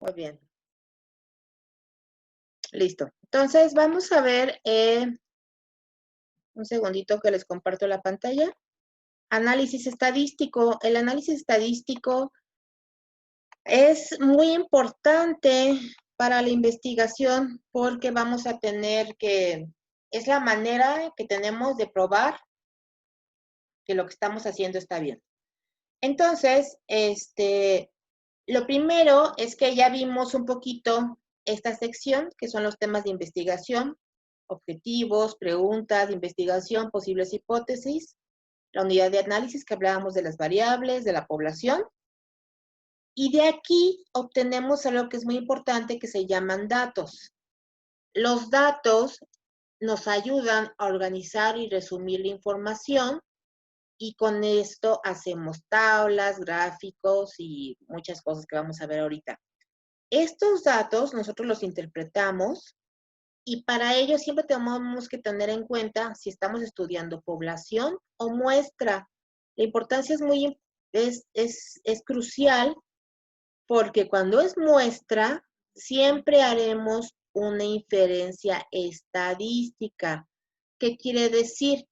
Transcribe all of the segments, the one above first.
Muy bien. Listo. Entonces, vamos a ver un segundito que les comparto la pantalla. Análisis estadístico. El análisis estadístico es muy importante para la investigación porque vamos a tener que, es la manera que tenemos de probar que lo que estamos haciendo está bien. Entonces, lo primero es que ya vimos un poquito esta sección, que son los temas de investigación, objetivos, preguntas de investigación, posibles hipótesis, la unidad de análisis que hablábamos de las variables, de la población, y de aquí obtenemos algo que es muy importante que se llaman datos. Los datos nos ayudan a organizar y resumir la información y con esto hacemos tablas, gráficos y muchas cosas que vamos a ver ahorita. Estos datos nosotros los interpretamos y para ello siempre tenemos que tener en cuenta si estamos estudiando población o muestra. La importancia es crucial porque cuando es muestra, siempre haremos una inferencia estadística. ¿Qué quiere decir?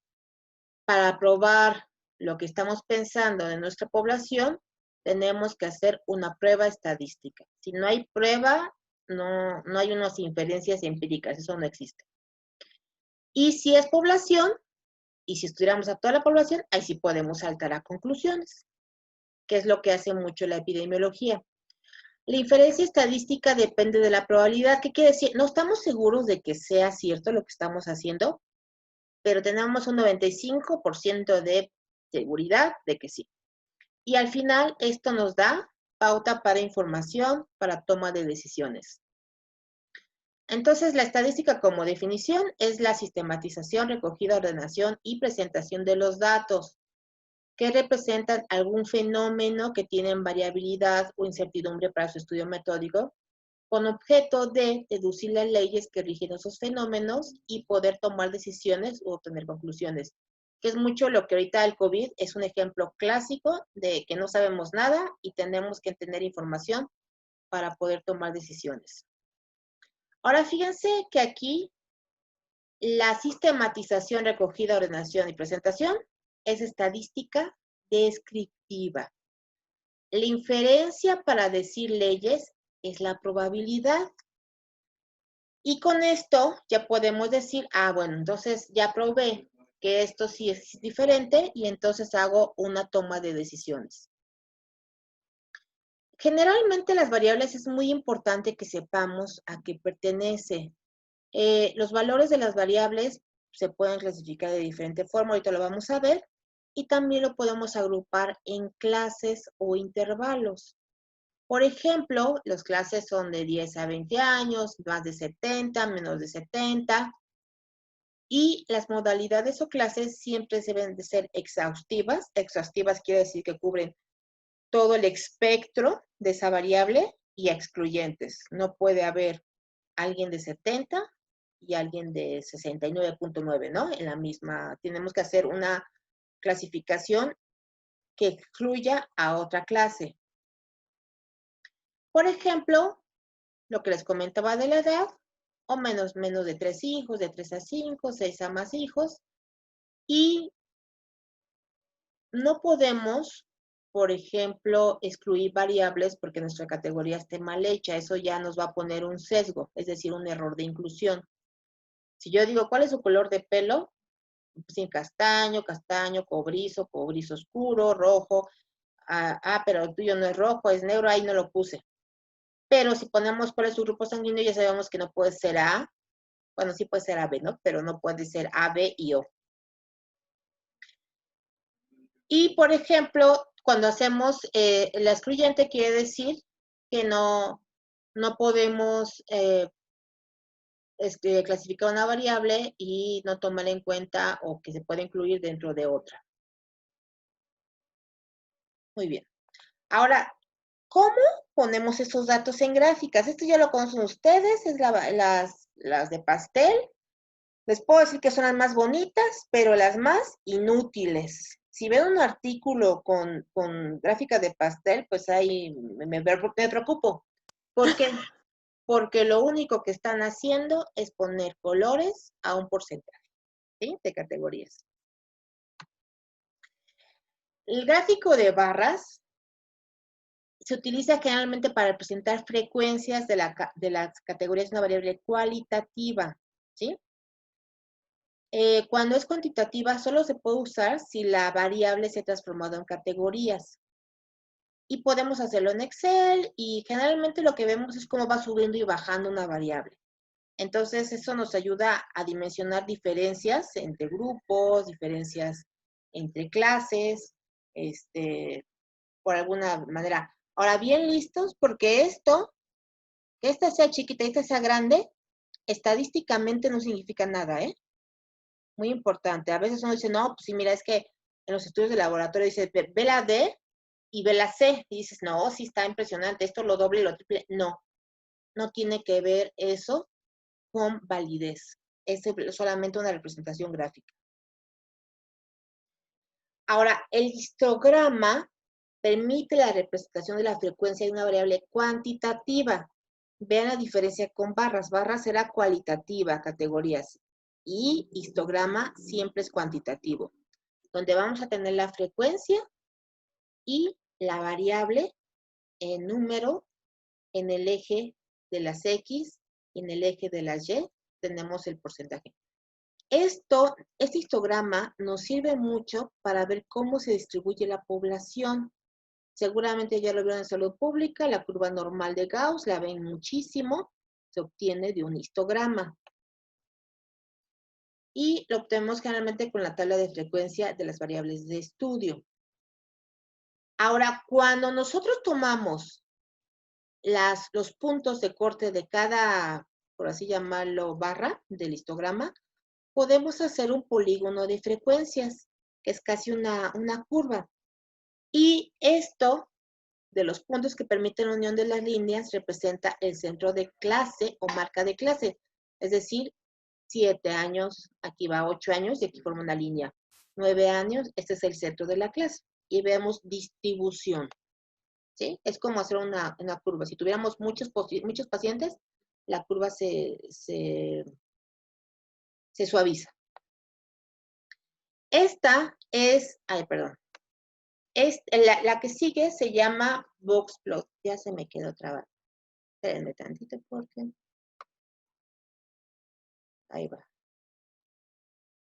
Para probar lo que estamos pensando de nuestra población, tenemos que hacer una prueba estadística. Si no hay prueba, no hay unas inferencias empíricas, eso no existe. Y si es población, y si estudiamos a toda la población, ahí sí podemos saltar a conclusiones, que es lo que hace mucho la epidemiología. La inferencia estadística depende de la probabilidad. ¿Qué quiere decir? No estamos seguros de que sea cierto lo que estamos haciendo, pero tenemos un 95% de seguridad de que sí. Y al final esto nos da pauta para información, para toma de decisiones. Entonces, la estadística como definición es la sistematización, recogida, ordenación y presentación de los datos que representan algún fenómeno que tienen variabilidad o incertidumbre para su estudio metódico, con objeto de deducir las leyes que rigen esos fenómenos y poder tomar decisiones o obtener conclusiones. Que es mucho lo que ahorita el COVID es un ejemplo clásico de que no sabemos nada y tenemos que tener información para poder tomar decisiones. Ahora fíjense que aquí la sistematización, recogida, ordenación y presentación es estadística descriptiva. La inferencia para decir leyes es la probabilidad. Y con esto ya podemos decir, bueno, entonces ya probé que esto sí es diferente y entonces hago una toma de decisiones. Generalmente las variables es muy importante que sepamos a qué pertenece. Los valores de las variables se pueden clasificar de diferente forma, ahorita lo vamos a ver, y también lo podemos agrupar en clases o intervalos. Por ejemplo, las clases son de 10 a 20 años, más de 70, menos de 70, y las modalidades o clases siempre deben de ser exhaustivas. Exhaustivas quiere decir que cubren todo el espectro de esa variable y excluyentes. No puede haber alguien de 70 y alguien de 69.9, ¿no? En la misma, tenemos que hacer una clasificación que excluya a otra clase. Por ejemplo, lo que les comentaba de la edad, o menos de 3 hijos, de 3 a 5, 6 a más hijos, y no podemos, por ejemplo, excluir variables porque nuestra categoría esté mal hecha. Eso ya nos va a poner un sesgo, es decir, un error de inclusión. Si yo digo, ¿cuál es su color de pelo? Pues castaño, castaño, cobrizo, cobrizo oscuro, rojo. Pero el tuyo no es rojo, es negro, ahí no lo puse. Pero si ponemos cuál es su grupo sanguíneo, ya sabemos que no puede ser A. Bueno, sí puede ser AB, ¿no? Pero no puede ser A, B y O. Y, por ejemplo, cuando hacemos la excluyente, quiere decir que no podemos clasificar una variable y no tomar en cuenta o que se puede incluir dentro de otra. Muy bien. Ahora, ¿cómo ponemos esos datos en gráficas? Esto ya lo conocen ustedes, es las de pastel. Les puedo decir que son las más bonitas, pero las más inútiles. Si ven un artículo con gráfica de pastel, pues ahí me preocupo. ¿Por qué? Porque lo único que están haciendo es poner colores a un porcentaje, ¿sí? De categorías. El gráfico de barras se utiliza generalmente para representar frecuencias de las categorías de una variable cualitativa, ¿sí? Cuando es cuantitativa, solo se puede usar si la variable se ha transformado en categorías. Y podemos hacerlo en Excel y generalmente lo que vemos es cómo va subiendo y bajando una variable. Entonces, eso nos ayuda a dimensionar diferencias entre grupos, diferencias entre clases, por alguna manera. Ahora, bien listos, porque que esta sea chiquita y esta sea grande, estadísticamente no significa nada, ¿eh? Muy importante. A veces uno dice, no, pues sí, mira, es que en los estudios de laboratorio dice, ve la D y ve la C. Y dices, no, sí está impresionante, esto lo doble y lo triple. No, no tiene que ver eso con validez. Es solamente una representación gráfica. Ahora, el histograma permite la representación de la frecuencia de una variable cuantitativa. Vean la diferencia con barras. Barras era cualitativa, categorías. Y histograma siempre es cuantitativo. Donde vamos a tener la frecuencia y la variable en número en el eje de las X y en el eje de las Y tenemos el porcentaje. Este histograma nos sirve mucho para ver cómo se distribuye la población. Seguramente ya lo vieron en salud pública, la curva normal de Gauss, la ven muchísimo, se obtiene de un histograma. Y lo obtenemos generalmente con la tabla de frecuencia de las variables de estudio. Ahora, cuando nosotros tomamos los puntos de corte de cada, por así llamarlo, barra del histograma, podemos hacer un polígono de frecuencias, que es casi una curva. Y esto, de los puntos que permiten la unión de las líneas, representa el centro de clase o marca de clase. Es decir, 7 años, aquí va 8 años y aquí forma una línea. 9 años, este es el centro de la clase. Y vemos distribución. ¿Sí? Es como hacer una curva. Si tuviéramos muchos pacientes, la curva se suaviza. Esta es, perdón. La que sigue se llama box plot. Ya se me quedó trabado. Espérenme tantito porque... Ahí va.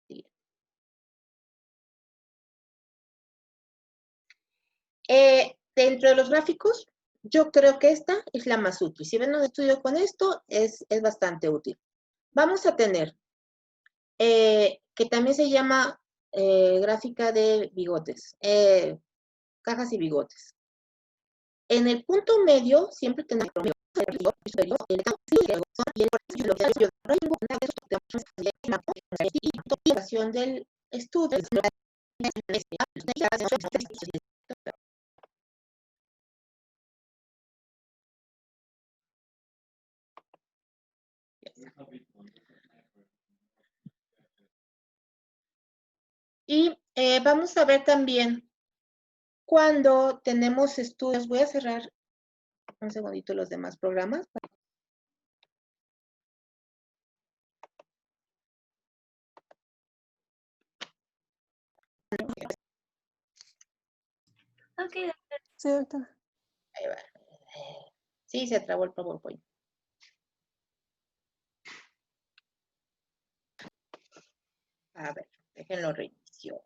Sí. Dentro de los gráficos, yo creo que esta es la más útil. Si ven un estudio con esto, es bastante útil. Vamos a tener, que también se llama gráfica de bigotes, cajas y bigotes. En el punto medio siempre tenemos el del estudio. Y vamos a ver también cuando tenemos estudios, voy a cerrar un segundito los demás programas. Ok, doctor. Sí, doctor. Ahí va. Sí, se trabó el PowerPoint. A ver, déjenlo reinicio.